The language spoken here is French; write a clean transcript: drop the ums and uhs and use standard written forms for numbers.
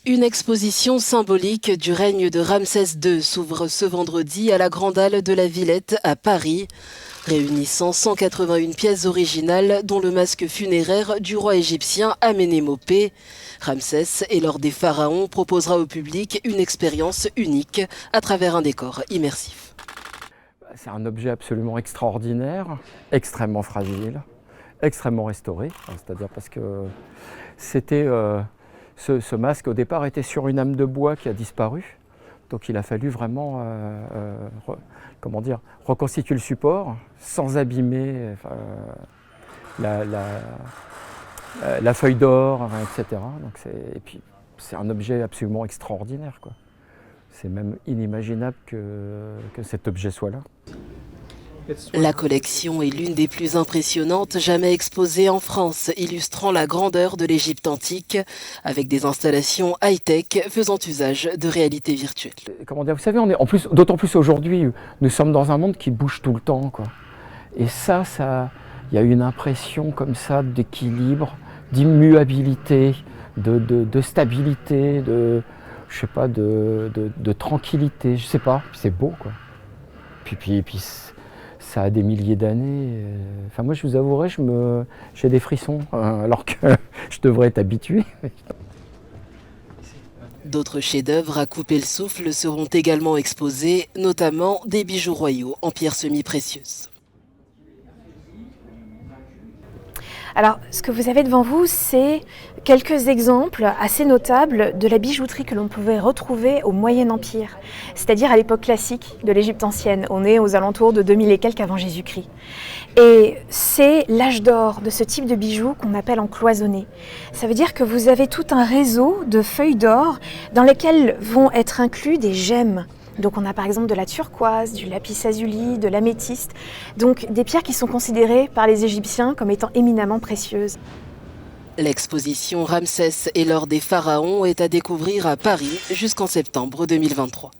Une exposition symbolique du règne de Ramsès II s'ouvre ce vendredi à la Grande Halle de la Villette à Paris, réunissant 181 pièces originales dont le masque funéraire du roi égyptien Amenémopé. Ramsès et l'ordre des pharaons proposera au public une expérience unique à travers un décor immersif. C'est un objet absolument extraordinaire, extrêmement fragile, extrêmement restauré, c'est-à-dire parce que c'était... Ce masque au départ était sur une âme de bois qui a disparu, donc il a fallu vraiment reconstituer le support sans abîmer la feuille d'or, etc. Donc et puis c'est un objet absolument extraordinaire, quoi. C'est même inimaginable que cet objet soit là. La collection est l'une des plus impressionnantes jamais exposées en France, illustrant la grandeur de l'Égypte antique, avec des installations high-tech faisant usage de réalité virtuelle. Comment dire, vous savez, d'autant plus aujourd'hui, nous sommes dans un monde qui bouge tout le temps, quoi. Et il y a une impression comme ça d'équilibre, d'immuabilité, de stabilité, de tranquillité, je sais pas, c'est beau, quoi. Puis ça a des milliers d'années. Enfin, moi, je vous avouerai, j'ai des frissons, alors que je devrais être habitué. D'autres chefs-d'œuvre à couper le souffle seront également exposés, notamment des bijoux royaux en pierres semi-précieuses. Alors, ce que vous avez devant vous, c'est quelques exemples assez notables de la bijouterie que l'on pouvait retrouver au Moyen Empire, c'est-à-dire à l'époque classique de l'Égypte ancienne. On est aux alentours de 2000 et quelques avant Jésus-Christ. Et c'est l'âge d'or de ce type de bijoux qu'on appelle en cloisonné. Ça veut dire que vous avez tout un réseau de feuilles d'or dans lesquelles vont être inclus des gemmes. Donc on a par exemple de la turquoise, du lapis-lazuli, de l'améthyste, donc des pierres qui sont considérées par les Égyptiens comme étant éminemment précieuses. L'exposition Ramsès et l'or des pharaons est à découvrir à Paris jusqu'en septembre 2023.